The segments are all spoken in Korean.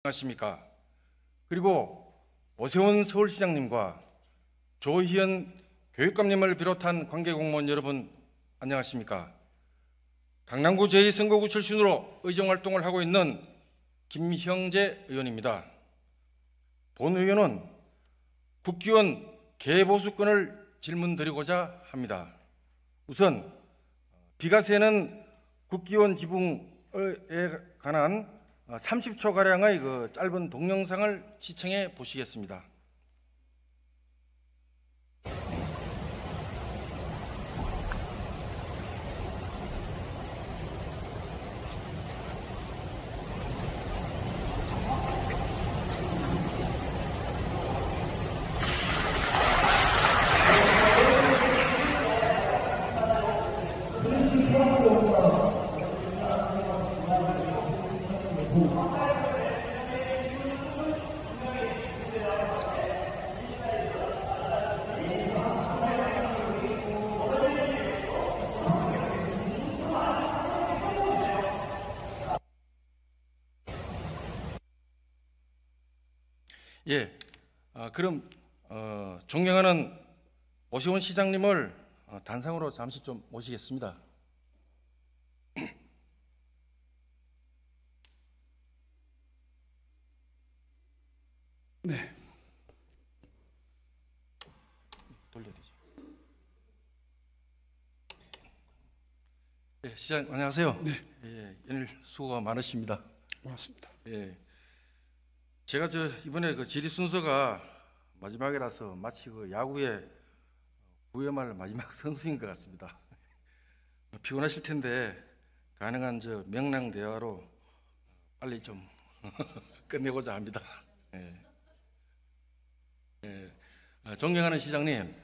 안녕하십니까. 그리고 오세훈 서울시장님과 조희연 교육감님을 비롯한 관계공무원 여러분 안녕하십니까. 강남구 제2선거구 출신으로 의정활동을 하고 있는 김형재 의원입니다. 본 의원은 국기원 개보수권을 질문드리고자 합니다. 우선 비가 새는 국기원 지붕에 관한 30초가량의 그 짧은 동영상을 시청해 보시겠습니다. 예, 그럼 존경하는 오세훈 시장님을 단상으로 잠시 좀 모시겠습니다. 네. 돌려야 되죠. 네, 시장 안녕하세요. 네. 예, 오늘 수고가 많으십니다. 고맙습니다. 예, 제가 이번에 그 질의 순서가 마지막이라서 마치 그 야구의 9회 말 마지막 선수인 것 같습니다. 피곤하실 텐데 가능한 명랑 대화로 빨리 좀 끝내고자 합니다. 예. 예. 존경하는 시장님,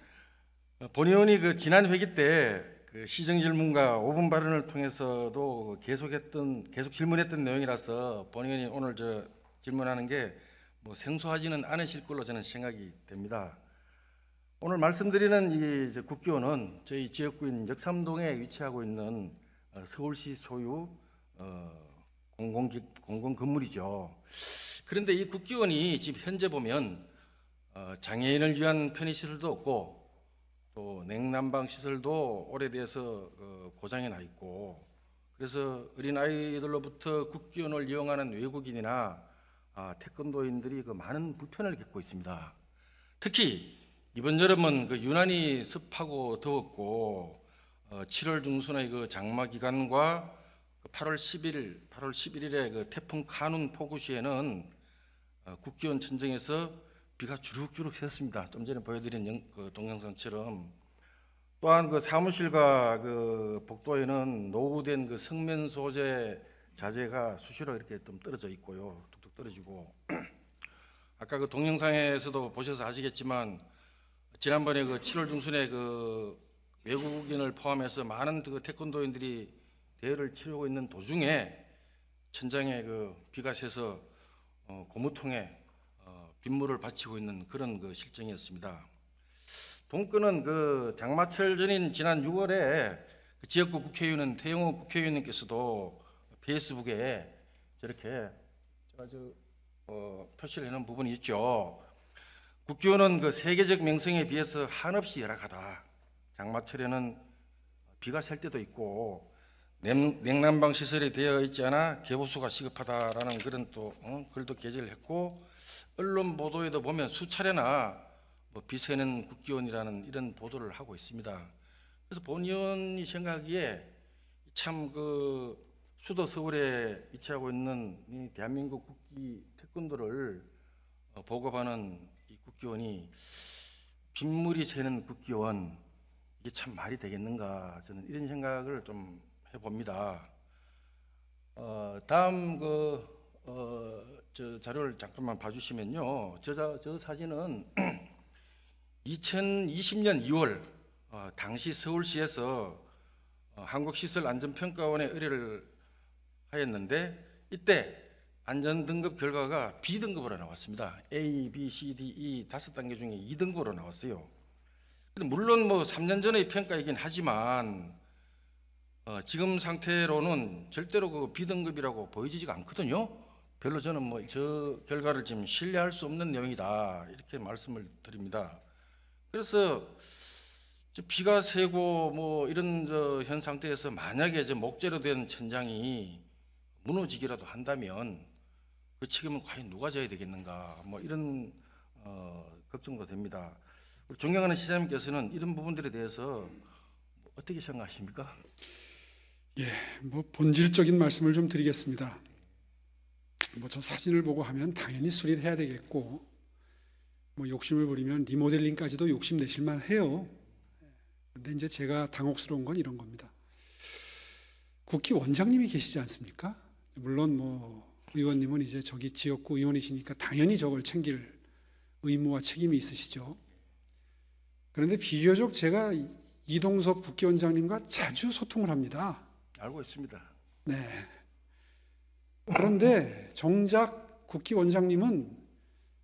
본 의원이 그 지난 회기 때 그 시정 질문과 5분 발언을 통해서도 계속 질문했던 내용이라서 본 의원이 오늘 질문하는 게 뭐 생소하지는 않으실 걸로 저는 생각이 됩니다. 오늘 말씀드리는 이 국기원은 저희 지역구인 역삼동에 위치하고 있는 서울시 소유 공공 건물이죠. 그런데 이 국기원이 지금 현재 보면 장애인을 위한 편의시설도 없고 또 냉난방 시설도 오래돼서 고장이 나 있고, 그래서 어린 아이들로부터 국기원을 이용하는 외국인이나 태권도인들이 많은 불편을 겪고 있습니다. 특히 이번 여름은 유난히 습하고 더웠고 7월 중순의 그 장마 기간과 8월 11일의 태풍 카눈 폭우 시에는 국기원 천정에서 비가 주룩주룩 샜습니다. 좀 전에 보여드린 동영상처럼. 또한 사무실과 복도에는 노후된 성면 소재 자재가 수시로 이렇게 좀 떨어져 있고요. 뚝뚝 떨어지고. 아까 동영상에서도 보셔서 아시겠지만 지난번에 7월 중순에 외국인을 포함해서 많은 태권도인들이 대회를 치르고 있는 도중에 천장에 비가 새서 고무통에 빗물을 받치고 있는 그런 실정이었습니다. 동건은 장마철 전인 지난 6월에 지역구 국회의원은 태영호 국회의원님께서도 페이스북에 저렇게 제가 표시를 해놓은 부분이 있죠. 국기원은 세계적 명성에 비해서 한없이 열악하다. 장마철에는 비가 셀 때도 있고 냉난방 시설이 되어 있지 않아 개보수가 시급하다라는 그런 글도 게재를 했고, 언론 보도에도 보면 수차례나 비 새는 국기원이라는 이런 보도를 하고 있습니다. 그래서 본 의원이 생각하기에 참 수도 서울에 위치하고 있는 이 대한민국 국기 태권도를 보급하는 이 국기원이 빗물이 새는 국기원, 이게 참 말이 되겠는가, 저는 이런 생각을 좀 해봅니다. 다음 저 자료를 잠깐만 봐주시면요, 저 사진은 2020년 2월 당시 서울시에서 한국시설안전평가원에 의뢰를 하였는데, 이때 안전등급 결과가 B등급으로 나왔습니다. A, B, C, D, E 5단계 중에 2등급으로 나왔어요. 물론 3년 전의 평가이긴 하지만 지금 상태로는 절대로 B등급이라고 보여지지가 않거든요. 별로 저는 뭐 저 결과를 지금 신뢰할 수 없는 내용이다 이렇게 말씀을 드립니다. 그래서 비가 새고 뭐 이런 현 상태에서 만약에 목재로 된 천장이 무너지기라도 한다면 그 책임은 과연 누가 져야 되겠는가, 뭐 이런 걱정도 됩니다. 존경하는 시장님께서는 이런 부분들에 대해서 어떻게 생각하십니까? 예, 뭐 본질적인 말씀을 좀 드리겠습니다. 뭐 저 사진을 보고 하면 당연히 수리를 해야 되겠고, 뭐 욕심을 부리면 리모델링까지도 욕심 내실만 해요. 근데 이제 제가 당혹스러운 건 이런 겁니다. 국회 원장님이 계시지 않습니까? 물론 뭐 의원님은 이제 저기 지역구 의원이시니까 당연히 저걸 챙길 의무와 책임이 있으시죠. 그런데 비교적 제가 이동섭 국회의원장님과 자주 소통을 합니다. 알고 있습니다. 네. 그런데 정작 국회의원장님은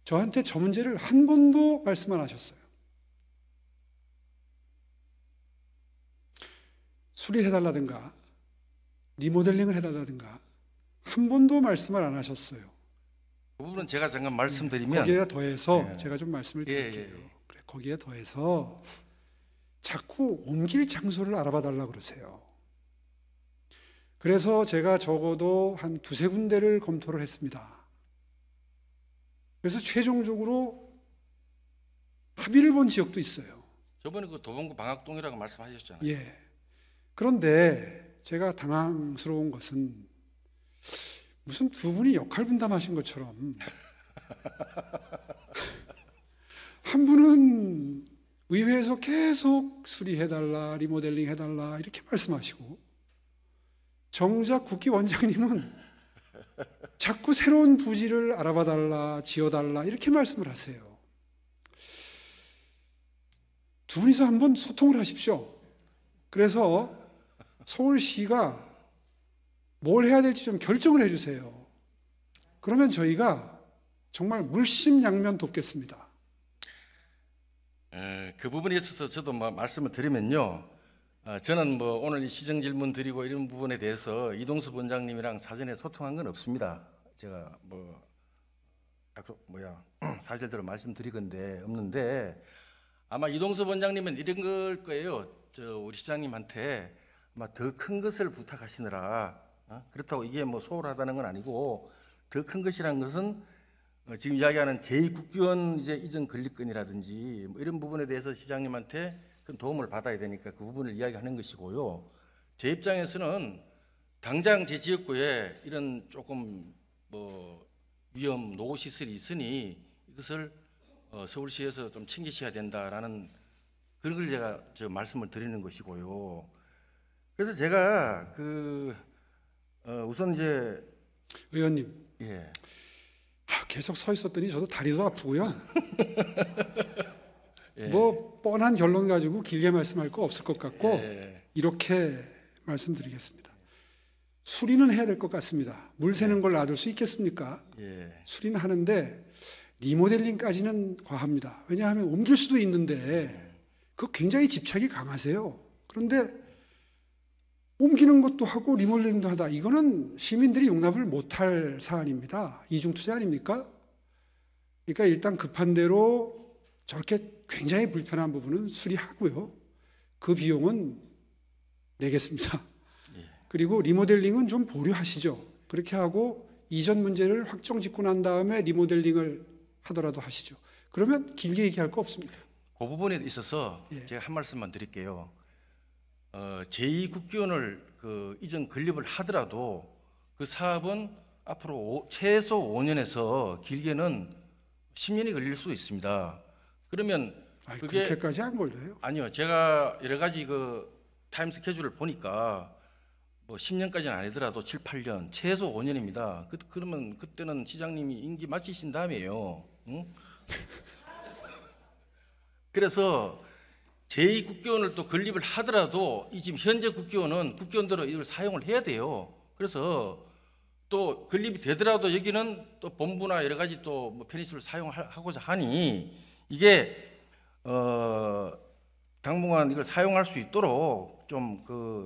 저한테 저 문제를 한 번도 말씀 안 하셨어요. 수리를 해달라든가 리모델링을 해달라든가 한 번도 말씀을 안 하셨어요. 그 부분은 제가 잠깐 말씀드리면 거기에 더해서 제가 좀 말씀을 드릴게요. 예. 그래, 거기에 더해서 자꾸 옮길 장소를 알아봐 달라고 그러세요. 그래서 제가 적어도 한 두세 군데를 검토를 했습니다. 그래서 최종적으로 합의를 본 지역도 있어요. 저번에 그 도봉구 방학동이라고 말씀하셨잖아요. 예. 그런데 제가 당황스러운 것은 무슨 두 분이 역할 분담하신 것처럼 한 분은 의회에서 계속 수리해달라, 리모델링 해달라 이렇게 말씀하시고, 정작 국회의원장님은 자꾸 새로운 부지를 알아봐달라, 지어달라 이렇게 말씀을 하세요. 두 분이서 한번 소통을 하십시오. 그래서 서울시가 뭘 해야 될지 좀 결정을 해주세요. 그러면 저희가 정말 물심양면 돕겠습니다. 그 부분에 있어서 저도 뭐 말씀을 드리면요, 저는 뭐 오늘 이 시정 질문 드리고 이런 부분에 대해서 이동섭 원장님이랑 사전에 소통한 건 없습니다. 제가 뭐 약속 사실대로 말씀드리건데 없는데, 아마 이동섭 원장님은 이런 걸 거예요. 우리 시장님한테 아마 더 큰 것을 부탁하시느라, 그렇다고 이게 뭐 소홀하다는 건 아니고, 더 큰 것이라는 것은 지금 이야기하는 제2국회의원 이전 건립건이라든지 뭐 이런 부분에 대해서 시장님한테 큰 도움을 받아야 되니까 그 부분을 이야기하는 것이고요. 제 입장에서는 당장 제 지역구에 이런 조금 뭐 위험 노후 시설이 있으니 이것을 서울시에서 좀 챙기셔야 된다라는 그런 걸 제가 말씀을 드리는 것이고요. 그래서 제가 우선 이제 의원님, 예. 계속 서 있었더니 저도 다리도 아프고요. 예. 뭐 뻔한 결론 가지고 길게 말씀할 거 없을 것 같고, 예. 이렇게 말씀드리겠습니다. 수리는 해야 될 것 같습니다. 물 새는 걸 놔둘 수 있겠습니까? 예. 수리는 하는데 리모델링까지는 과합니다. 왜냐하면 옮길 수도 있는데 그 굉장히 집착이 강하세요. 그런데 옮기는 것도 하고 리모델링도 하다, 이거는 시민들이 용납을 못할 사안입니다. 이중투자 아닙니까? 그러니까 일단 급한 대로 저렇게 굉장히 불편한 부분은 수리하고요. 그 비용은 내겠습니다. 그리고 리모델링은 좀 보류하시죠. 그렇게 하고 이전 문제를 확정 짓고 난 다음에 리모델링을 하더라도 하시죠. 그러면 길게 얘기할 거 없습니다. 그 부분에 있어서 예. 제가 한 말씀만 드릴게요. 제2국회의원을 이전 건립을 하더라도 그 사업은 앞으로 최소 5년에서 길게는 10년이 걸릴 수 있습니다. 그러면 그게 그렇게까지 안 걸려요? 아니요. 제가 여러 가지 타임 스케줄을 보니까 뭐 10년까지는 아니더라도 7, 8년, 최소 5년입니다. 그러면 그때는 시장님이 임기 마치신 다음이에요. 응? 그래서 제2국회의원을 또 건립을 하더라도 이 지금 현재 국회의원은 국회의원대로 이걸 사용을 해야 돼요. 그래서 또 건립이 되더라도 여기는 또 본부나 여러 가지 또 뭐 편의시설을 사용하고자 하니 이게 당분간 이걸 사용할 수 있도록 좀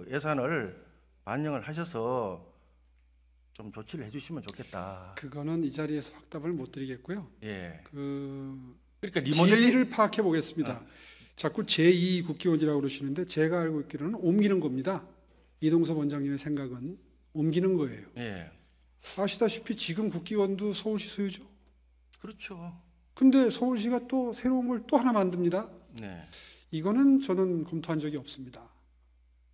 예산을 반영을 하셔서 좀 조치를 해주시면 좋겠다. 그거는 이 자리에서 확답을 못 드리겠고요. 예. 그러니까 리모델링 지위를 파악해 보겠습니다. 자꾸 제2 국기원이라고 그러시는데 제가 알고 있기로는 옮기는 겁니다. 이동섭 원장님의 생각은 옮기는 거예요. 예. 아시다시피 지금 국기원도 서울시 소유죠. 그렇죠. 근데 서울시가 또 새로운 걸 또 하나 만듭니다. 네. 이거는 저는 검토한 적이 없습니다.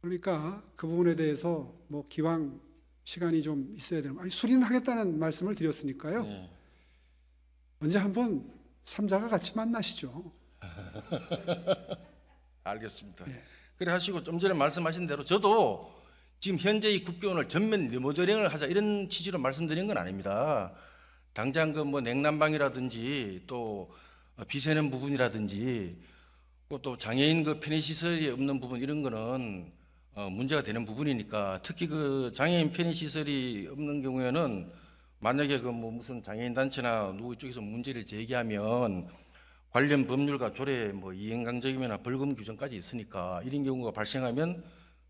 그러니까 그 부분에 대해서 뭐 기왕 시간이 좀 있어야 되는, 아니 수린하겠다는 말씀을 드렸으니까요. 네. 언제 한번 삼자가 같이 만나시죠. 알겠습니다. 예. 그래 하시고 좀 전에 말씀하신 대로 저도 지금 현재 이 국교원을 전면 리모델링을 하자 이런 취지로 말씀드린 건 아닙니다. 당장 그 뭐 냉난방이라든지 또 비세는 부분이라든지 또 장애인 그 편의 시설이 없는 부분 이런 거는 문제가 되는 부분이니까 특히 그 장애인 편의 시설이 없는 경우에는 만약에 그 뭐 무슨 장애인 단체나 누구 쪽에서 문제를 제기하면 관련 법률과 조례 뭐 이행강제금이나 벌금 규정까지 있으니까 이런 경우가 발생하면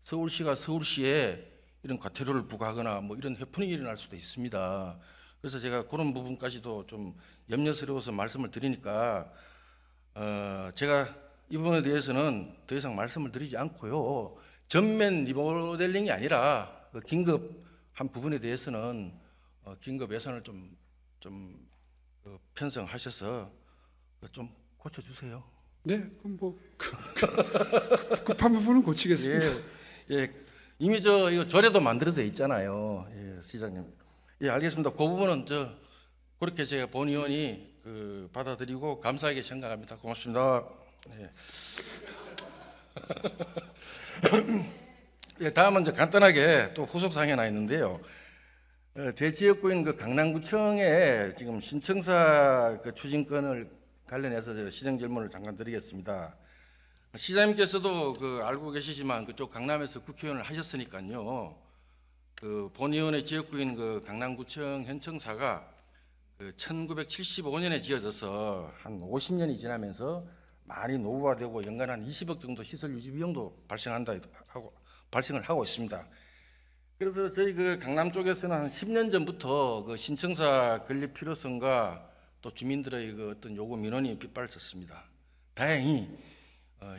서울시가 서울시에 이런 과태료를 부과하거나 뭐 이런 해프닝이 일어날 수도 있습니다. 그래서 제가 그런 부분까지도 좀 염려스러워서 말씀을 드리니까 제가 이 부분에 대해서는 더 이상 말씀을 드리지 않고요. 전면 리모델링이 아니라 그 긴급한 부분에 대해서는 긴급 예산을 좀 편성하셔서 좀 고쳐주세요. 네, 그럼 뭐 급한 부분은 고치겠습니다. 예, 예, 이미 이거 조례도 만들어져 있잖아요. 예, 시장님. 예, 알겠습니다. 그 부분은 그렇게 제가 본 의원이 받아들이고 감사하게 생각합니다. 고맙습니다. 예. 예, 다음은 이제 간단하게 또 후속 사항이 하나 있는데요. 제 지역구인 그 강남구청에 지금 신청사 그 추진건을 관련해서 제가 시정 질문을 잠깐 드리겠습니다. 시장님께서도 알고 계시지만 그쪽 강남에서 국회의원을 하셨으니까요. 본 의원의 지역구인 그 강남구청 현청사가 1975년에 지어져서 한 50년이 지나면서 많이 노후화되고 연간 한 20억 정도 시설 유지 비용도 발생을 하고 있습니다. 그래서 저희 강남 쪽에서는 한 10년 전부터 신청사 건립 필요성과 또 주민들의 어떤 요구 민원이 빗발쳤습니다. 다행히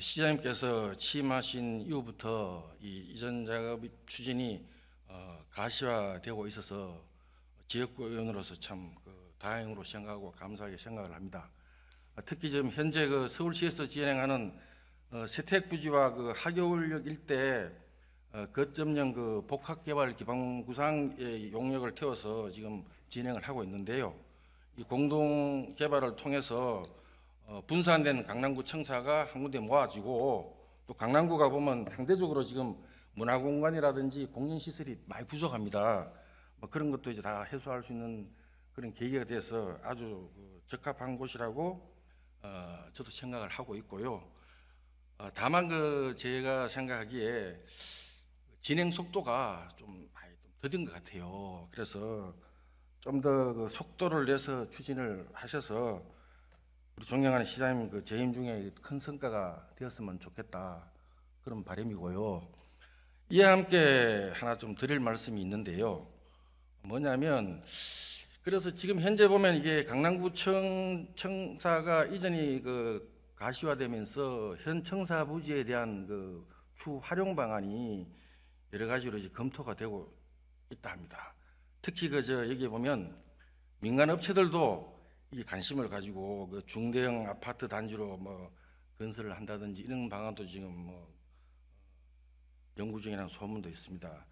시장님께서 취임하신 이후부터 이 이전 작업 추진이 가시화되고 있어서 지역구 의원으로서 참 다행으로 생각하고 감사하게 생각을 합니다. 특히 지금 현재 서울시에서 진행하는 세택부지와 하교울역 일대 거점형 복합개발 기반 구상의 용역을 태워서 지금 진행을 하고 있는데요. 이 공동 개발을 통해서 분산된 강남구 청사가 한 군데 모아지고 또 강남구가 보면 상대적으로 지금 문화공간이라든지 공연시설이 많이 부족합니다. 뭐 그런 것도 이제 다 해소할 수 있는 그런 계기가 돼서 아주 적합한 곳이라고 저도 생각을 하고 있고요. 다만 제가 생각하기에 진행 속도가 좀 많이 더딘 것 같아요. 그래서 좀 더 속도를 내서 추진을 하셔서 우리 존경하는 시장님 재임 중에 큰 성과가 되었으면 좋겠다 그런 바람이고요. 이와 함께 하나 좀 드릴 말씀이 있는데요. 뭐냐면 그래서 지금 현재 보면 이게 강남구 청사가 이전이 가시화되면서 현 청사 부지에 대한 추후 활용 방안이 여러 가지로 이제 검토가 되고 있다 합니다. 특히 여기 보면 민간 업체들도 이 관심을 가지고 중대형 아파트 단지로 건설을 한다든지 이런 방안도 지금 연구 중이라는 소문도 있습니다.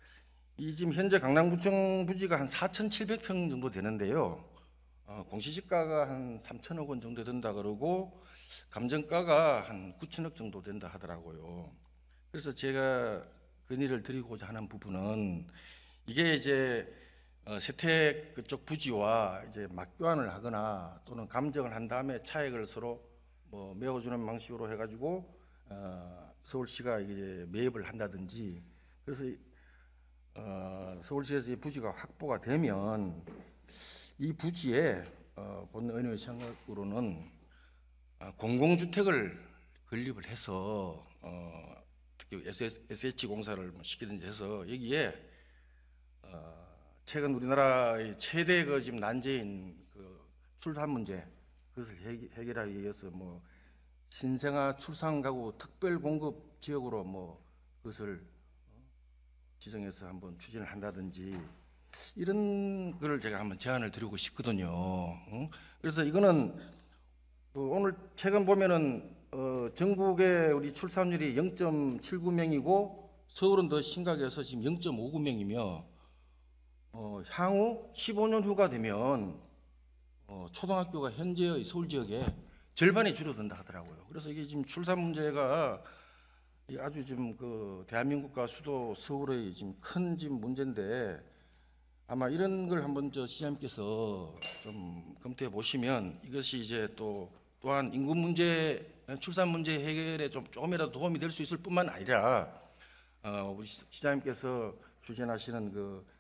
이 지금 현재 강남구청 부지가 한 4,700평 정도 되는데요. 공시지가가 한 3천억 원 정도 된다 그러고 감정가가 한 9천억 정도 된다 하더라고요. 그래서 제가 건의를 드리고자 하는 부분은 이게 이제 세택 그쪽 부지와 이제 맞교환을 하거나 또는 감정을 한 다음에 차액을 서로 메워주는 방식으로 해가지고 서울시가 이제 매입을 한다든지 그래서 서울시에서 이 부지가 확보가 되면 이 부지에 본 의원의 생각으로는 공공주택을 건립을 해서 특히 SH 공사를 시키든지 해서 여기에 최근 우리나라의 최대 그 지금 난제인 그 출산 문제 그것을 해결하기 위해서 뭐 신생아 출산 가구 특별 공급 지역으로 뭐 그것을 지정해서 한번 추진을 한다든지 이런 거를 제가 한번 제안을 드리고 싶거든요. 그래서 이거는 오늘 최근 보면은 전국의 우리 출산율이 0.79명이고 서울은 더 심각해서 지금 0.59명이며 향후 15년 후가 되면 초등학교가 현재의 서울 지역에 절반이 줄어든다 하더라고요. 그래서 이게 지금 출산 문제가 아주 지금 그 대한민국과 수도 서울의 지금 큰 지금 문제인데 아마 이런 걸 한번 시장님께서 좀 검토해 보시면 이것이 이제 또한 인구 문제, 출산 문제 해결에 조금이라도 도움이 될 수 있을 뿐만 아니라 우리 시장님께서 추진하시는 그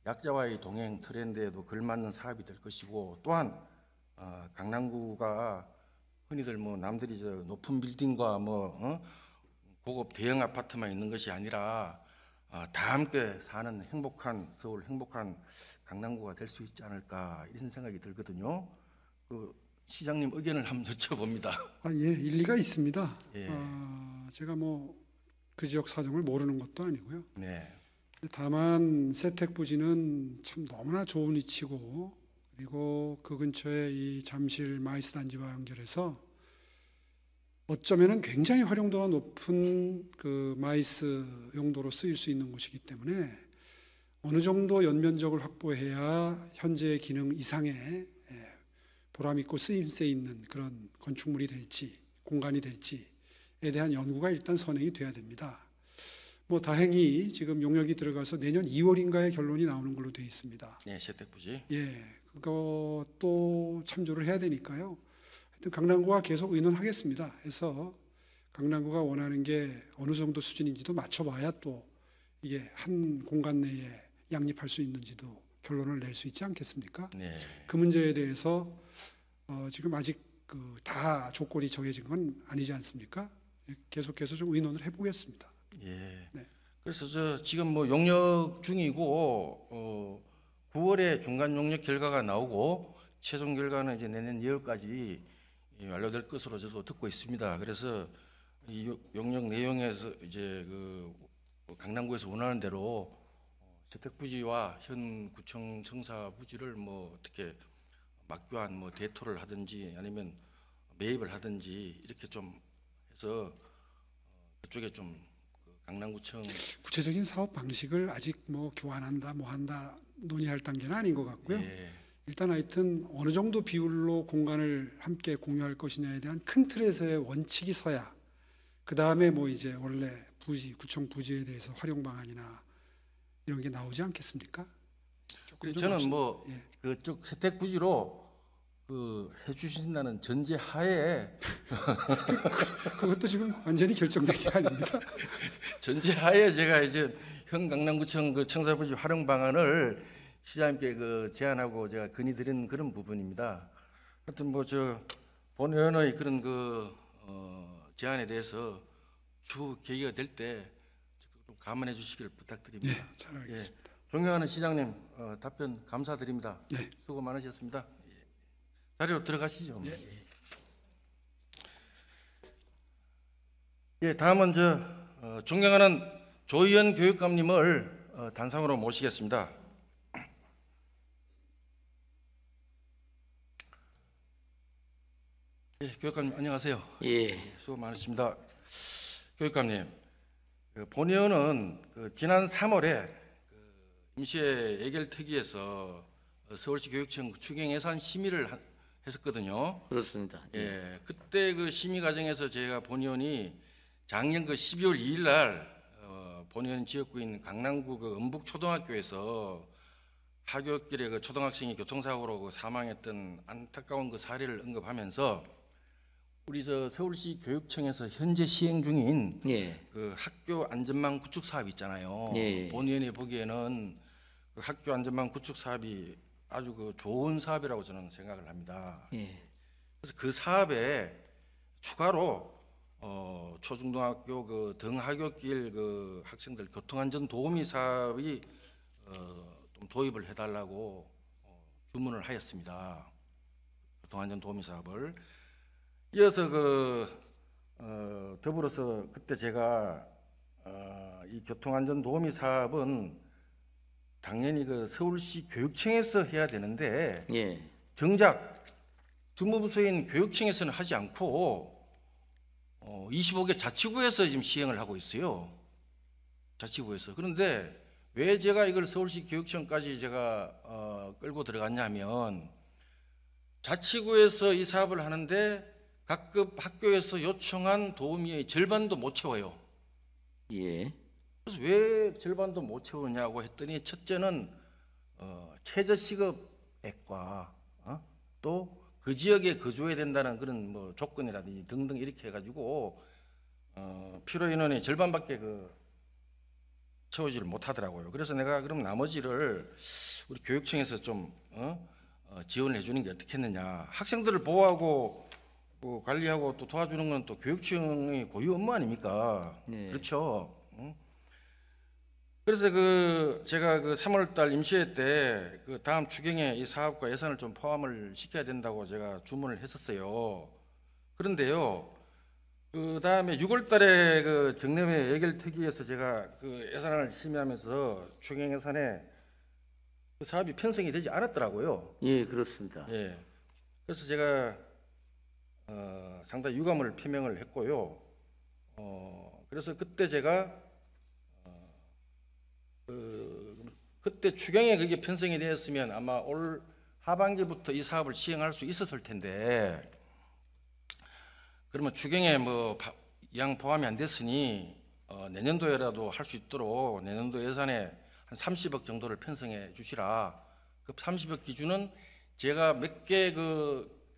약자와의 동행 트렌드에도 걸맞는 사업이 될 것이고 또한 강남구가 흔히들 뭐 남들이 높은 빌딩과 고급 대형 아파트만 있는 것이 아니라 다 함께 사는 행복한 서울, 행복한 강남구가 될 수 있지 않을까 이런 생각이 들거든요. 그 시장님 의견을 한번 여쭤봅니다. 예, 일리가 있습니다. 예. 제가 뭐 그 지역 사정을 모르는 것도 아니고요. 네. 다만 세택 부지는 참 너무나 좋은 위치고 그리고 그 근처에 이 잠실 마이스 단지와 연결해서 어쩌면은 굉장히 활용도가 높은 그 마이스 용도로 쓰일 수 있는 곳이기 때문에 어느 정도 연면적을 확보해야 현재의 기능 이상의 보람 있고 쓰임새 있는 그런 건축물이 될지 공간이 될지에 대한 연구가 일단 선행이 돼야 됩니다. 뭐 다행히 지금 용역이 들어가서 내년 2월인가에 결론이 나오는 걸로 되어 있습니다. 네, 세택부지. 예, 그것도 참조를 해야 되니까요. 하여튼 강남구가 계속 의논하겠습니다. 해서 강남구가 원하는 게 어느 정도 수준인지도 맞춰봐야 또 이게 한 공간 내에 양립할 수 있는지도 결론을 낼 수 있지 않겠습니까? 네. 그 문제에 대해서 지금 아직 다 조건이 정해진 건 아니지 않습니까? 계속해서 좀 의논을 해보겠습니다. 예. 네. 그래서 지금 뭐 용역 중이고 9월에 중간 용역 결과가 나오고 최종 결과는 이제 내년 2월까지 완료될 것으로 저도 듣고 있습니다. 그래서 이 용역 내용에서 이제 그 강남구에서 원하는 대로 주택부지와 현 구청 청사 부지를 뭐 어떻게 막교환 뭐 대토를 하든지 아니면 매입을 하든지 이렇게 좀 해서 그쪽에 좀 강남구청 구체적인 사업 방식을 아직 뭐 교환한다 뭐 한다 논의할 단계는 아닌 것 같고요. 예. 일단 하여튼 어느 정도 비율로 공간을 함께 공유할 것이냐에 대한 큰 틀에서의 원칙이 서야 그 다음에 뭐 이제 원래 부지 구청 부지에 대해서 활용 방안이나 이런 게 나오지 않겠습니까? 저는 뭐 예. 그쪽 세택 부지로 해주신다는 전제 하에 그것도 지금 완전히 결정된 게 아닙니다. 전제 하에 제가 이제 현 강남구청 그 청사 부지 활용 방안을 시장님께 제안하고 제가 건의드린 그런 부분입니다. 하여튼 뭐 본 의원의 그런 제안에 대해서 추후 계기가 될 때 감안해 주시길 부탁드립니다. 네, 잘 알겠습니다. 존경하는 시장님 답변 감사드립니다. 네. 수고 많으셨습니다. 자리로 들어가시죠. 예, 다음은 존경하는 조희연 교육감님을 단상으로 모시겠습니다. 예, 교육감님 안녕하세요. 예, 수고 많으십니다. 교육감님, 본의원은 지난 3월에 임시회 예결특위에서 서울시 교육청 추경 예산 심의를 했었거든요. 그렇습니다. 예, 그때 그 심의 과정에서 제가 본의원이 작년 12월 2일 날 본의원 지역구인 강남구 은북 초등학교에서 하굣길에 초등학생이 교통사고로 사망했던 안타까운 사례를 언급하면서 우리 서울시 교육청에서 현재 시행 중인 예, 학교 안전망 구축 사업 있잖아요. 예. 본의원이 보기에는 학교 안전망 구축 사업이 아주 좋은 사업이라고 저는 생각을 합니다. 예, 그래서 그 사업에 추가로 초중등학교 등하굣길 학생들 교통안전 도우미 사업이 좀 좀 도입을 해달라고 주문을 하였습니다. 교통안전 도우미 사업을. 이어서 더불어서 그때 제가 이 교통안전 도우미 사업은 당연히 서울시 교육청에서 해야 되는데 예. 정작 주무부서인 교육청에서는 하지 않고 25개 자치구에서 지금 시행을 하고 있어요. 자치구에서. 그런데 왜 제가 이걸 서울시 교육청까지 제가 끌고 들어갔냐면 자치구에서 이 사업을 하는데 각급 학교에서 요청한 도우미의 절반도 못 채워요. 예. 그래서 왜 절반도 못 채우냐고 했더니 첫째는 최저시급액과 또 그 지역에 거주해야 된다는 그런 뭐 조건이라든지 등등 이렇게 해가지고 필요 인원의 절반밖에 채우지를 못하더라고요. 그래서 내가 그럼 나머지를 우리 교육청에서 좀 지원을 해주는 게 어떻겠느냐. 학생들을 보호하고 관리하고 또 도와주는 건 또 교육청의 고유 업무 아닙니까? 네. 그렇죠. 그래서 제가 3월달 임시회 때 다음 추경에 이 사업과 예산을 좀 포함을 시켜야 된다고 제가 주문을 했었어요. 그런데요, 그 다음에 6월달에 정례회 예결특위에서 제가 예산안을 심의하면서 추경 예산에 그 사업이 편성이 되지 않았더라고요. 예, 그렇습니다. 예. 그래서 제가 상당히 유감을 표명을 했고요. 그래서 그때 제가 그때 추경에 그게 편성이 되었으면 아마 올 하반기부터 이 사업을 시행할 수 있었을 텐데 그러면 추경에 양 포함이 안 됐으니 내년도에라도 할 수 있도록 내년도 예산에 한 30억 정도를 편성해 주시라. 그 30억 기준은 제가 몇 개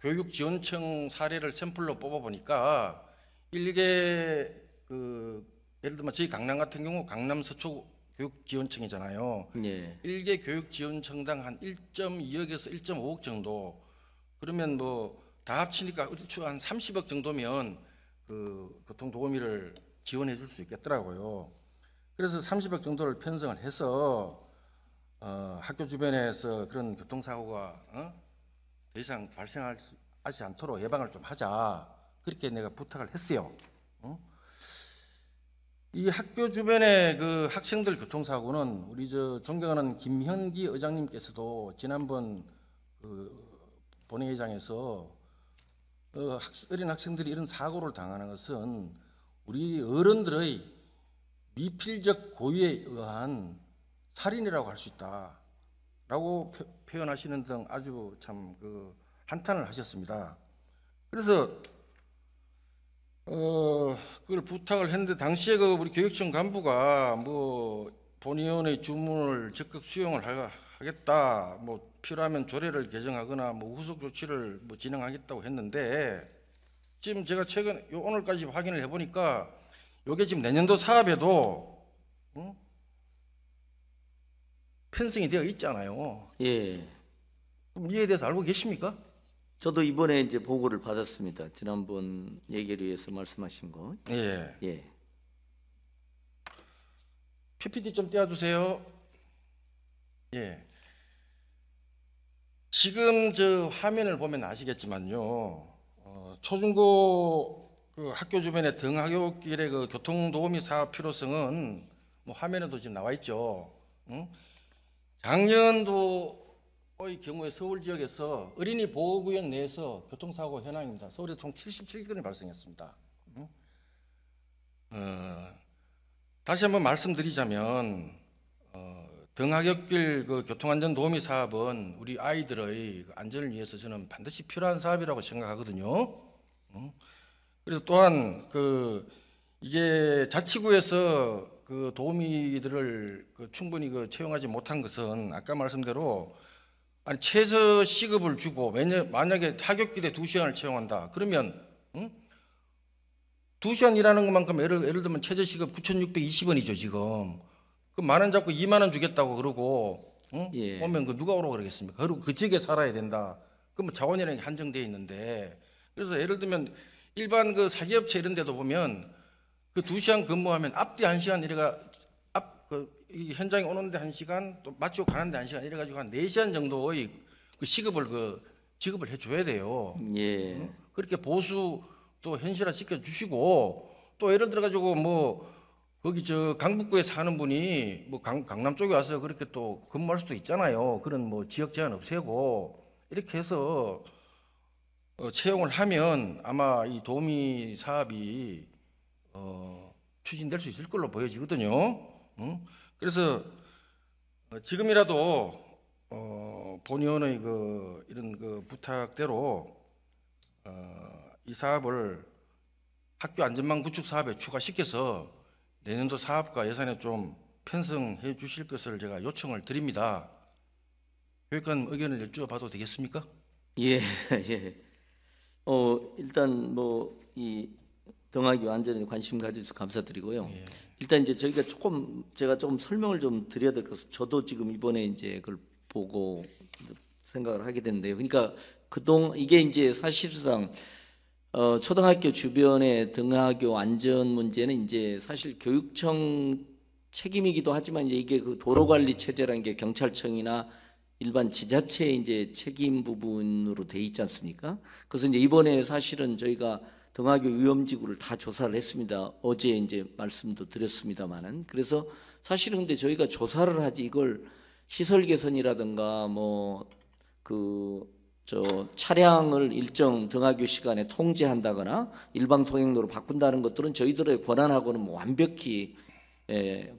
교육지원청 사례를 샘플로 뽑아보니까 일개 예를 들면 저희 강남 같은 경우 강남 서초 교육지원청이잖아요. 예. 일개 교육지원청당 한 1.2억에서 1.5억 정도. 그러면 다 합치니까 한 30억 정도면 교통도우미를 지원해 줄 수 있겠더라고요. 그래서 30억 정도를 편성을 해서 학교 주변에서 그런 교통사고가 더 이상 발생하지 않도록 예방을 좀 하자. 그렇게 내가 부탁을 했어요. 이 학교 주변의 학생들 교통사고는 우리 존경하는 김현기 의장님께서도 지난번 본회의장에서 어린 학생들이 이런 사고를 당하는 것은 우리 어른들의 미필적 고의에 의한 살인이라고 할 수 있다라고 표현하시는 등 아주 참 한탄을 하셨습니다. 그래서 그걸 부탁을 했는데 당시에 우리 교육청 간부가 본의원의 주문을 적극 수용을 하겠다, 필요하면 조례를 개정하거나 후속 조치를 진행하겠다고 했는데 지금 제가 오늘까지 확인을 해보니까 이게 지금 내년도 사업에도 편성이 되어 있잖아요. 예. 그럼 이에 대해서 알고 계십니까? 저도 이번에 이제 보고를 받았습니다. 지난번 예결위에서 말씀하신 거. 예. 예. PPT 좀 띄워주세요. 예. 지금 화면을 보면 아시겠지만요. 초중고 학교 주변의 등하굣길의 교통도우미 사업 필요성은 화면에도 지금 나와 있죠. 작년도의 경우에 서울 지역에서 어린이 보호구역 내에서 교통사고 현황입니다. 서울에서 총 77건이 발생했습니다. 다시 한번 말씀드리자면 등하굣길 교통안전 도우미 사업은 우리 아이들의 안전을 위해서 저는 반드시 필요한 사업이라고 생각하거든요. 그래서 또한 이게 자치구에서 도우미들을 충분히 채용하지 못한 것은 아까 말씀대로 최저 시급을 주고 만약에 하굣길에 2시간을 채용한다. 그러면 2시간 일하는 것만큼 예를 들면 최저 시급 9,620원이죠 지금. 그 10,000원 잡고 20,000원 주겠다고 그러고 예. 오면 누가 오라고 그러겠습니까? 그리고 그 지역에 살아야 된다. 그럼 자원이라는 게 한정되어 있는데 그래서 예를 들면 일반 사기업체 이런 데도 보면 2시간 근무하면 앞뒤 1시간 이 현장에 오는데 1시간, 또 마치고 가는데 1시간 이래 가지고 한 4시간 정도의 그 시급을 지급을 해 줘야 돼요. 예. 그렇게 보수 또 현실화 시켜 주시고, 또 예를 들어 가지고 뭐 거기 저 강북구에 사는 분이 뭐 강남 쪽에 와서 그렇게 또 근무할 수도 있잖아요. 그런 뭐 지역 제한 없애고 이렇게 해서 채용을 하면 아마 이 도우미 사업이 추진될 수 있을 걸로 보여지거든요. 그래서 지금이라도 본의원의 이런 부탁대로 이 사업을 학교 안전망 구축 사업에 추가시켜서 내년도 사업과 예산에 좀 편성해 주실 것을 제가 요청을 드립니다. 교육감 의견을 여쭤봐도 되겠습니까? 예. 예. 일단 뭐 이 등하교 안전에 관심 가져주셔서 감사드리고요. 예. 일단 이제 제가 조금 설명을 좀 드려야 될 것 같아요. 저도 지금 이번에 이제 그걸 보고 생각을 하게 됐는데요. 그러니까 이게 이제 사실상 초등학교 주변의 등하교 안전 문제는 이제 사실 교육청 책임이기도 하지만 이제 이게 그 도로관리 체제라는 게 경찰청이나 일반 지자체의 이제 책임 부분으로 돼 있지 않습니까? 그래서 이제 이번에 사실은 저희가 등하교 위험지구를 다 조사를 했습니다. 어제 이제 말씀도 드렸습니다만은. 그래서 사실은 근데 저희가 조사를 하지 이걸 시설 개선이라든가 차량을 일정 등하교 시간에 통제한다거나 일방 통행로로 바꾼다는 것들은 저희들의 권한하고는 뭐 완벽히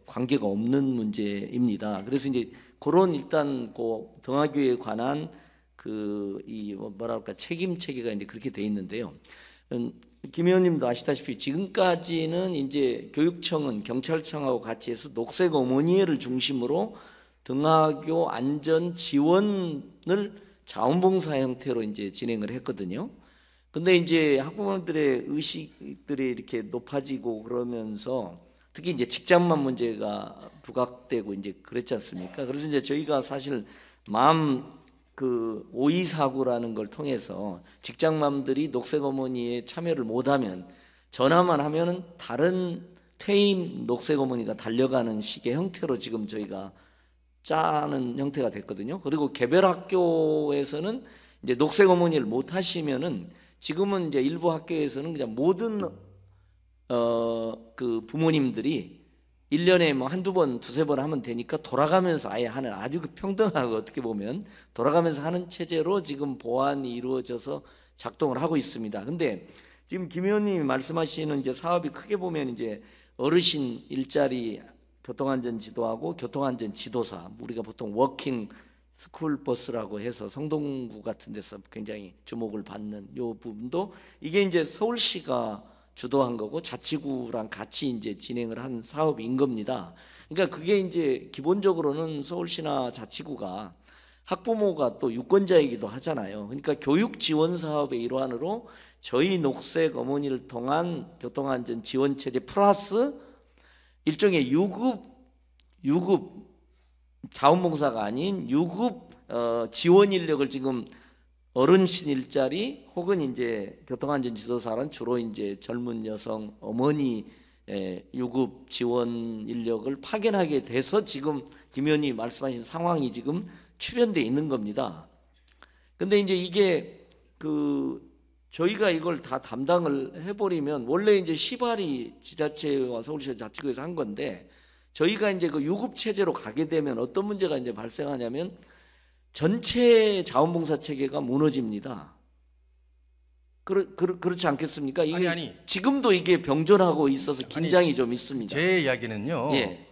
관계가 없는 문제입니다. 그래서 이제 그런 일단 등하교에 관한 책임 체계가 이제 그렇게 돼 있는데요. 김 의원님도 아시다시피 지금까지는 이제 교육청은 경찰청하고 같이 해서 녹색 어머니회를 중심으로 등하교 안전 지원을 자원봉사 형태로 이제 진행을 했거든요. 근데 이제 학부모들의 의식들이 이렇게 높아지고 그러면서 특히 이제 직장맘 문제가 부각되고 이제 그랬지 않습니까? 그래서 이제 저희가 사실 오이사구라는 걸 통해서 직장맘들이 녹색 어머니에 참여를 못하면 전화만 하면은 다른 퇴임 녹색 어머니가 달려가는 식의 형태로 지금 저희가 짜는 형태가 됐거든요. 그리고 개별 학교에서는 이제 녹색 어머니를 못 하시면은 지금은 이제 일부 학교에서는 그냥 모든 부모님들이 1년에 뭐 한두 번, 두세 번 하면 되니까 돌아가면서 아예 하는 아주 평등하고 어떻게 보면 돌아가면서 하는 체제로 지금 보완이 이루어져서 작동을 하고 있습니다. 근데 지금 김 의원님이 말씀하시는 이제 사업이 크게 보면 이제 어르신 일자리 교통안전 지도하고 교통안전 지도사, 우리가 보통 워킹 스쿨 버스라고 해서 성동구 같은 데서 굉장히 주목을 받는 요 부분도 이게 이제 서울시가 주도한 거고 자치구랑 같이 이제 진행을 한 사업인 겁니다. 그러니까 그게 이제 기본적으로는 서울시나 자치구가 학부모가 또 유권자이기도 하잖아요. 그러니까 교육 지원 사업의 일환으로 저희 녹색 어머니를 통한 교통안전 지원 체제 플러스 일종의 유급 자원봉사가 아닌 유급 지원 인력을 지금 어르신 일자리 혹은 이제 교통안전 지도사는 주로 이제 젊은 여성 어머니 유급 지원 인력을 파견하게 돼서 지금 김 의원이 말씀하신 상황이 지금 출현돼 있는 겁니다. 근데 이제 이게 저희가 이걸 다 담당을 해버리면 원래 이제 시발이 지자체와 서울시 자치구에서 한 건데 저희가 이제 그 유급 체제로 가게 되면 어떤 문제가 이제 발생하냐면 전체 자원봉사 체계가 무너집니다. 그렇지 않겠습니까? 이게 아니. 지금도 이게 병존하고 있어서 긴장이 좀 있습니다. 제 이야기는요. 예.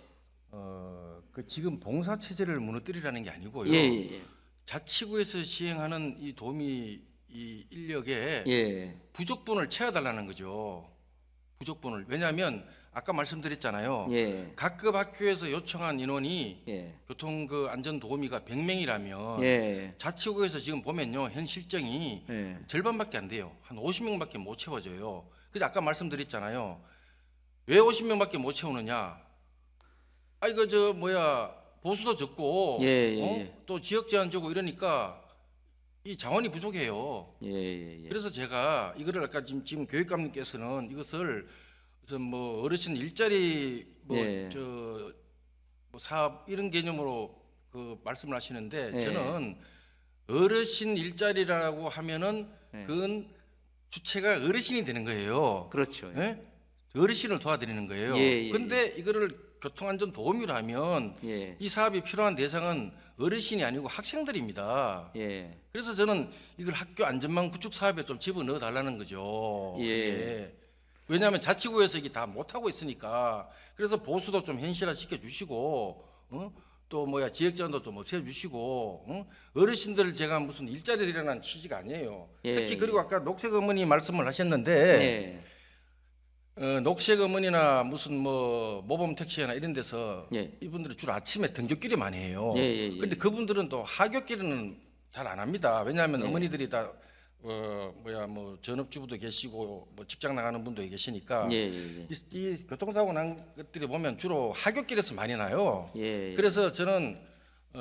지금 봉사 체제를 무너뜨리라는 게 아니고요. 예. 자치구에서 시행하는 이 도우미 이 인력의 예. 부족분을 채워달라는 거죠. 부족분을. 왜냐하면 아까 말씀드렸잖아요. 예. 각급 학교에서 요청한 인원이 예. 교통 안전 도우미가 100명이라면 예. 자치구에서 지금 보면요 현 실정이 예. 절반밖에 안 돼요. 한 50명밖에 못 채워져요. 그래서 아까 말씀드렸잖아요. 왜 50명밖에 못 채우느냐? 보수도 적고 또 지역 제한 주고 이러니까 이 자원이 부족해요. 그래서 제가 이거를 아까 지금 교육감님께서는 이것을 어르신 일자리 뭐 사업 이런 개념으로 그 말씀을 하시는데 네. 저는 어르신 일자리라고 하면은 네. 그건 주체가 어르신이 되는 거예요. 그렇죠. 예? 어르신을 도와드리는 거예요. 예, 예, 근데 이거를 교통안전 도우미라면 예. 이 사업이 필요한 대상은 어르신이 아니고 학생들입니다. 예. 그래서 저는 이걸 학교 안전망 구축 사업에 좀 집어넣어 달라는 거죠. 예. 왜냐하면 자치구에서 이게 다 못하고 있으니까. 그래서 보수도 좀 현실화 시켜주시고, 또 뭐야 지역장도 좀 없애주시고, 어르신들 제가 무슨 일자리 드리라는 취지가 아니에요. 예, 특히 그리고 예. 아까 녹색 어머니 말씀을 하셨는데, 네. 녹색 어머니나 무슨 뭐 모범 택시나 이런 데서 예. 이분들이 주로 아침에 등굣길이 많이 해요. 예, 예, 예. 근데 그분들은 또 하굣길은 잘 안 합니다. 왜냐하면 예. 어머니들이 다 뭐 전업주부도 계시고 뭐 직장 나가는 분도 계시니까 예, 예, 이 교통사고 난 것들이 보면 주로 하굣길에서 많이 나요. 예. 그래서 저는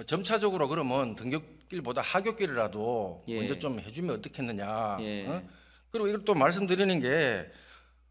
점차적으로 그러면 등굣길보다 하굣길이라도 예. 먼저 좀 해주면 어떻겠느냐. 예. 그리고 이걸 또 말씀드리는 게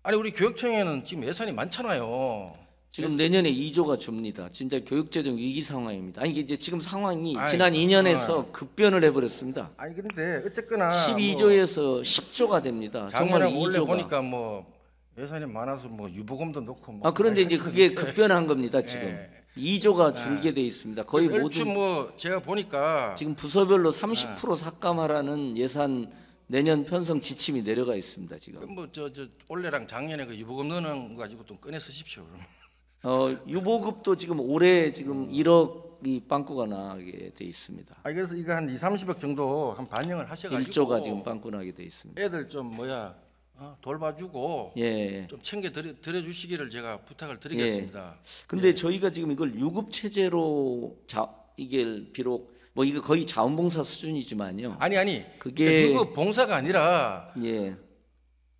아니 우리 교육청에는 지금 예산이 많잖아요. 지금 내년에 2조가 줍니다. 진짜 교육재정 위기 상황입니다. 아니 이게 지금 상황이 아이, 지난 2년에서 급변을 해버렸습니다. 아니 근데 어쨌거나 12조에서 10조가 됩니다. 정말 작년에 원래 2조가. 보니까 뭐 예산이 많아서 뭐 유보금도 넣고 뭐 그런데 이제 그게 급변한 겁니다. 지금 예. 2조가 줄게 돼 있습니다. 거의 그래서 모든 얼추 뭐 제가 보니까 지금 부서별로 30% 삭감하라는 예산 내년 편성 지침이 내려가 있습니다. 지금 뭐저 올해랑 작년에 그 유보금 넣는 거 가지고 좀 꺼내 쓰십시오. 그럼. 유보급도 지금 올해 지금 1억이 빵꾸가 나게 돼 있습니다. 그래서 이거 한 2~30억 정도 한 반영을 하셔가지고 1조가 지금 빵꾸 나게 돼 있습니다. 애들 좀 뭐야 돌봐주고 예. 좀 챙겨 드려주시기를 제가 부탁을 드리겠습니다. 근데 저희가 지금 이걸 유급 체제로 이게 비록 뭐 이거 거의 자원봉사 수준이지만요. 아니 그게 그거 봉사가 아니라 예.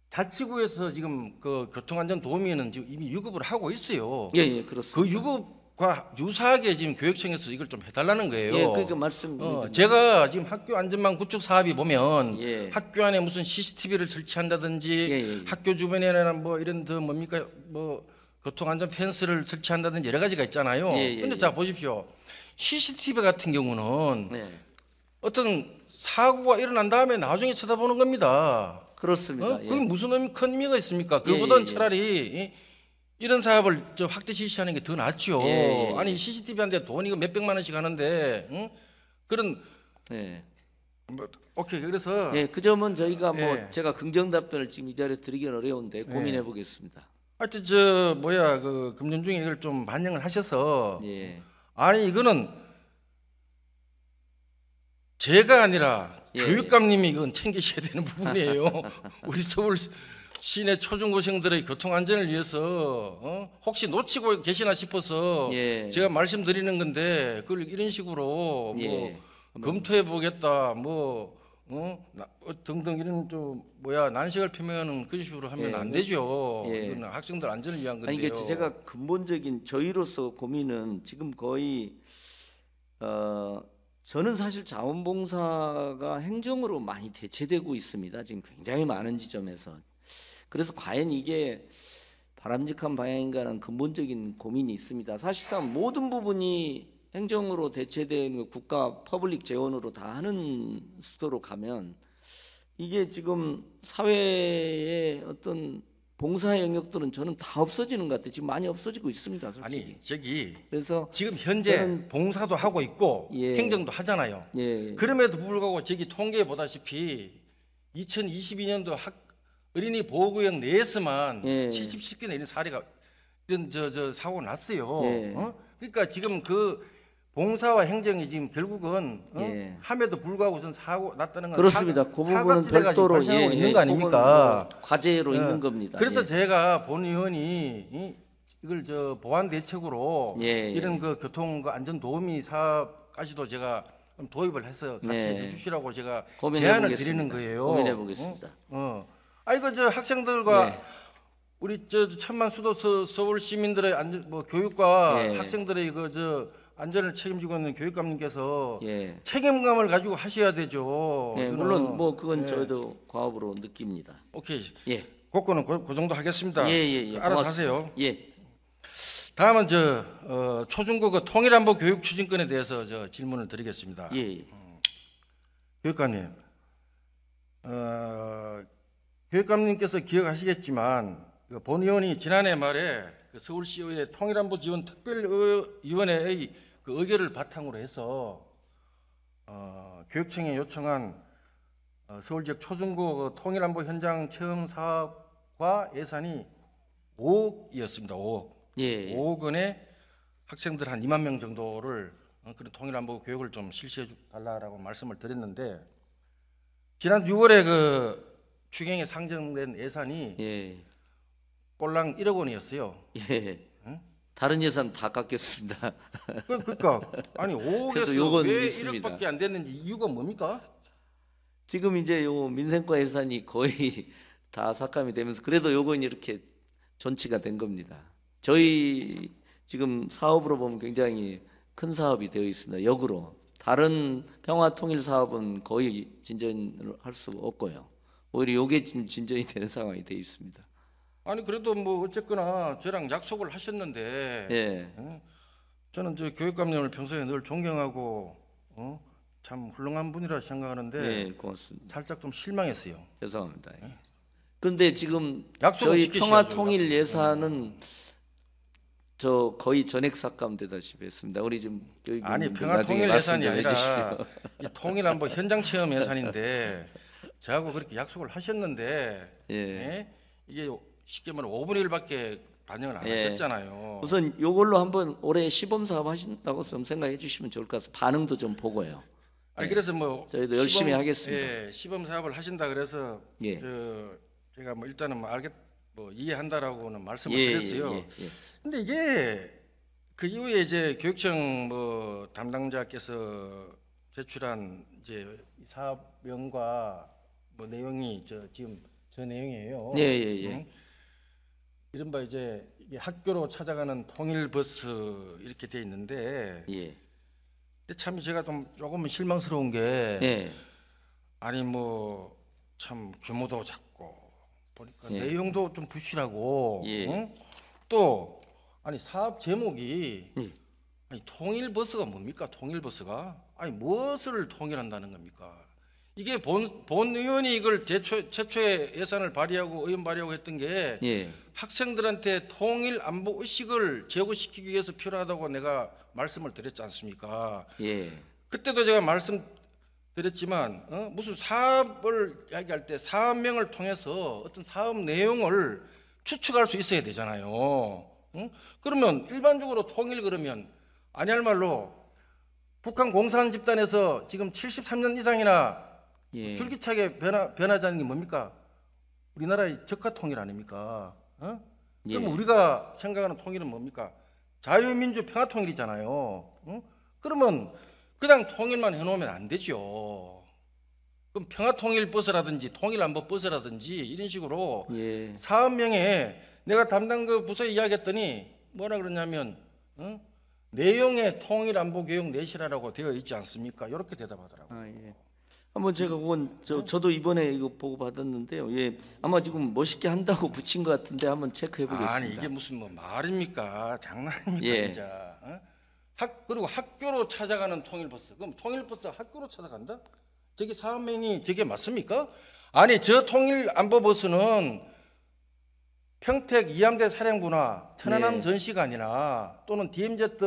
자치구에서 지금 그 교통안전 도우미는 지금 이미 유급을 하고 있어요. 예, 그렇습니다. 그 유급과 유사하게 지금 교육청에서 이걸 좀 해달라는 거예요. 예, 그러니까 말씀. 제가 지금 학교 안전망 구축 사업이 보면 예. 학교 안에 무슨 CCTV를 설치한다든지 예. 학교 주변에는 뭐 이런 뭡니까 뭐 교통안전 펜스를 설치한다든지 여러 가지가 있잖아요. 예. 근데 자 보십시오. CCTV 같은 경우는 네. 어떤 사고가 일어난 다음에 나중에 쳐다보는 겁니다. 그렇습니다. 그게 무슨 큰 의미가 있습니까? 그보다는 차라리 이런 사업을 확대 실시하는 게 더 낫죠. 아니 CCTV한테 돈 이거 몇백만 원씩 하는데 그런 뭐, 오케이 그래서 그 점은 저희가 뭐 예. 제가 긍정 답변을 지금 이 자리에 드리기는 어려운데 고민해 보겠습니다. 하여튼 그 금년 중에 이걸 좀 반영을 하셔서 예. 아니 이거는 제가 아니라 교육감님이 이건 챙기셔야 되는 부분이에요. 우리 서울 시내 초중고생들의 교통 안전을 위해서 혹시 놓치고 계시나 싶어서 제가 말씀드리는 건데 그걸 이런 식으로 뭐 검토해 보겠다 등등 이런 난식을 표명하는 그런 식으로 하면 안 되죠. 이건 학생들 안전을 위한 건데요. 아니 이게 제가 근본적인 저희로서 고민은 지금 거의 저는 사실 자원봉사가 행정으로 많이 대체되고 있습니다. 지금 굉장히 많은 지점에서. 그래서 과연 이게 바람직한 방향인가라는 근본적인 고민이 있습니다. 사실상 모든 부분이 행정으로 대체된 국가 퍼블릭 재원으로 다 하는 수도로 가면 이게 지금 사회의 어떤 봉사 영역들은 저는 다 없어지는 것 같아요. 지금 많이 없어지고 있습니다. 솔직히. 그래서 지금 현재 봉사도 하고 있고 행정도 하잖아요. 그럼에도 불구하고 저기 통계에 보다시피 2022년도 어린이 보호구역 내에서만 77개나 이런 사례가 이런 사고가 났어요. 그러니까 지금 그 봉사와 행정이 지금 결국은 함에도 불구하고 우선 사고 났다는 건 그렇습니다. 그 부분은 별도로 발생하고 있는 거 아닙니까? 뭐 과제로 있는 겁니다. 그래서 제가 본 의원이 이걸 보완 대책으로 이런 그 교통 안전 도우미 사업까지도 제가 도입을 해서 같이 해주시라고 제가 제안을 드리는 거예요. 고민해 보겠습니다. 학생들과 우리 천만 수도 서울 시민들의 교육과 학생들의 안전을 책임지고 있는 교육감님께서 책임감을 가지고 하셔야 되죠. 물론 뭐 그건 저희도 과업으로 느낍니다. 오케이. 그거는 그 정도 하겠습니다. 알아서 하세요. 다음은 초중고 그 통일안보 교육 추진권에 대해서 질문을 드리겠습니다. 예. 교육감님, 교육감님께서 기억하시겠지만 본 의원이 지난해 말에 서울시의회 통일안보 지원 특별위원회의 그 의결을 바탕으로 해서 교육청에 요청한 서울 지역 초중고 통일안보 현장 체험 사업과 예산이 5억이었습니다. 5억. 예. 5억 원에 학생들 한 2만 명 정도를 그런 통일안보 교육을 좀 실시해 달라라고 말씀을 드렸는데 지난 6월에 그 추경에 상정된 예산이 예. 꼴랑 1억 원이었어요. 예. 응? 다른 예산 다 깎였습니다. 그러니까 아니 그래도 5억에서 요건 왜 있습니다. 1억밖에 안 됐는지 이유가 뭡니까? 지금 이제 요 민생과 예산이 거의 다 삭감이 되면서 그래도 요건 이렇게 존치가 된 겁니다. 저희 지금 사업으로 보면 굉장히 큰 사업이 되어 있습니다. 역으로 다른 평화통일 사업은 거의 진전을 할 수 없고요. 오히려 요게 지금 진전이 되는 상황이 되어 있습니다. 아니 그래도 뭐 어쨌거나 저랑 약속을 하셨는데 예. 저는 교육감님을 평소에 늘 존경하고 참 훌륭한 분이라 생각하는데 예, 고맙습니다. 살짝 좀 실망했어요. 죄송합니다. 그런데 지금 약속을 저희 지키셔야죠, 평화통일 약속. 예산은 저 거의 전액 삭감되다시피 했습니다. 우리 좀 아니 교육위원님들 평화통일 나중에 말씀 예산이 좀 아니라 해주시고요. 이 통일안보 현장 체험 예산인데 저하고 그렇게 약속을 하셨는데 예. 예? 이게 쉽게 말하면 5분의 1밖에 반영을 안 예. 하셨잖아요. 우선 요걸로 한번 올해 시범 사업 하신다고 좀 생각해 주시면 좋을 것 같아요. 반응도 좀 보고요. 아니 그래서 뭐 저희도 열심히 하겠습니다. 예, 시범 사업을 하신다 그래서 예. 제가 뭐 일단은 뭐 이해한다라고는 말씀을 예, 드렸어요. 예, 예. 근데 이게 그 이후에 이제 교육청 뭐 담당자께서 제출한 이제 이 사업명과 뭐 내용이 지금 저 내용이에요. 예, 예, 예. 응? 이른바 이제 이게 학교로 찾아가는 통일버스 이렇게 돼 있는데, 예. 근데 참 제가 좀 조금은 실망스러운 게 예. 아니 뭐 참 규모도 작고 보니까 예. 내용도 좀 부실하고 예. 응? 또 아니 사업 제목이 예. 아니 통일버스가 뭡니까? 통일버스가 아니 무엇을 통일한다는 겁니까? 이게 본 의원이 이걸 최초에 예산을 발의하고 의원 발의하고 했던 게 예. 학생들한테 통일 안보 의식을 제고시키기 위해서 필요하다고 내가 말씀을 드렸지 않습니까? 예. 그때도 제가 말씀드렸지만 무슨 사업을 이야기할 때 사업명을 통해서 어떤 사업 내용을 추측할 수 있어야 되잖아요. 응? 그러면 일반적으로 통일 그러면 아니할 말로 북한 공산 집단에서 지금 73년 이상이나 예. 줄기차게 변하지 않는 게 뭡니까? 우리나라의 적화 통일 아닙니까? 예. 그럼 우리가 생각하는 통일은 뭡니까? 자유민주 평화 통일이잖아요. 그러면 그냥 통일만 해놓으면 안 되죠. 그럼 평화 통일 버스라든지 통일 안보 버스라든지 이런 식으로 예. 사업명에 내가 담당 그 부서에 이야기했더니 뭐라 그러냐면 내용에 통일 안보 교육 내실화라고 되어 있지 않습니까? 이렇게 대답하더라고요. 아, 예. 한번 제가 그건 저도 이번에 이거 보고 받았는데요. 예, 아마 지금 멋있게 한다고 붙인 것 같은데 한번 체크해 보겠습니다. 아니 이게 무슨 뭐 말입니까? 장난입니까 예. 진짜? 그리고 학교로 찾아가는 통일버스. 그럼 통일버스 학교로 찾아간다? 저게 사업명이 저게 맞습니까? 아니 저 통일안보버스는 평택 이함대 사령부나 천안함 예. 전시관이나 또는 DMZ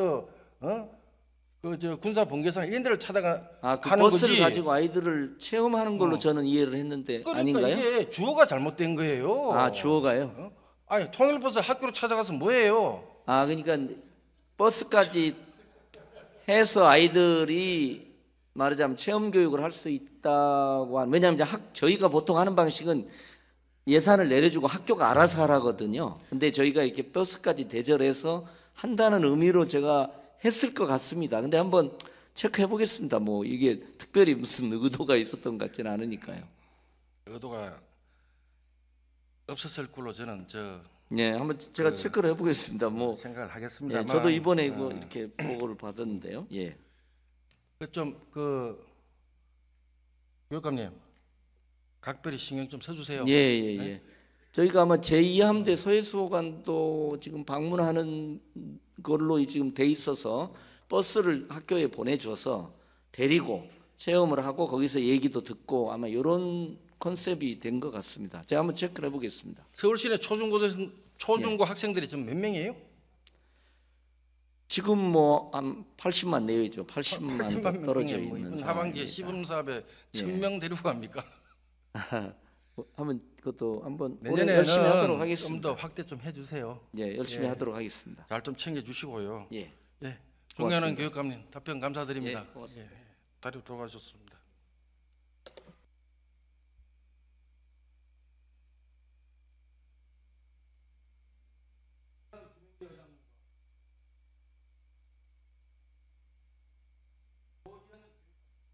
그 군사 본계선 이런 데를 찾아가는 그 버스를 거지. 가지고 아이들을 체험하는 걸로 저는 이해를 했는데 그러니까 아닌가요? 이게 주어가 잘못된 거예요. 아, 주어가요? 아니 통일버스 학교로 찾아가서 뭐예요? 아, 그러니까 버스까지 해서 아이들이 말하자면 체험 교육을 할 수 있다고 하는, 왜냐하면 이제 저희가 보통 하는 방식은 예산을 내려주고 학교가 알아서 하라거든요. 근데 저희가 이렇게 버스까지 대절해서 한다는 의미로 제가 했을 것 같습니다. 근데 한번 체크해 보겠습니다. 뭐 이게 특별히 무슨 의도가 있었던 것 같지는 않으니까요. 의도가 없었을 걸로 저는 네, 한번 제가 체크를 해보겠습니다. 뭐 생각을 하겠습니다. 예, 저도 이번에 이거 이렇게 보고를 받았는데요. 예, 교육감님 각별히 신경 좀 써주세요. 예, 예, 예. 저희가 아마 제2함대 서해수호관도 지금 방문하는 걸로 지금 돼 있어서 버스를 학교에 보내줘서 데리고 체험을 하고 거기서 얘기도 듣고 아마 이런 컨셉이 된 것 같습니다. 제가 한번 체크를 해보겠습니다. 서울 시내 초중고 학생들이 지금 몇 명이에요? 지금 뭐 한 80만 내외죠. 80만 80만 명 떨어져 중에 뭐 있는 이번 하반기에 상황입니다. 시범사업에 1,000명 데리고 갑니까? 한번 그것도 한번 올해 내년에는 열심히 하도록 좀 하겠습니다. 더 확대 좀 해주세요. 예, 열심히 예. 하도록 하겠습니다. 잘 좀 챙겨주시고요. 예, 예, 존경하는 고맙습니다. 교육감님 답변 감사드립니다. 예, 고맙습니다. 예, 다리 돌아가셨습니다.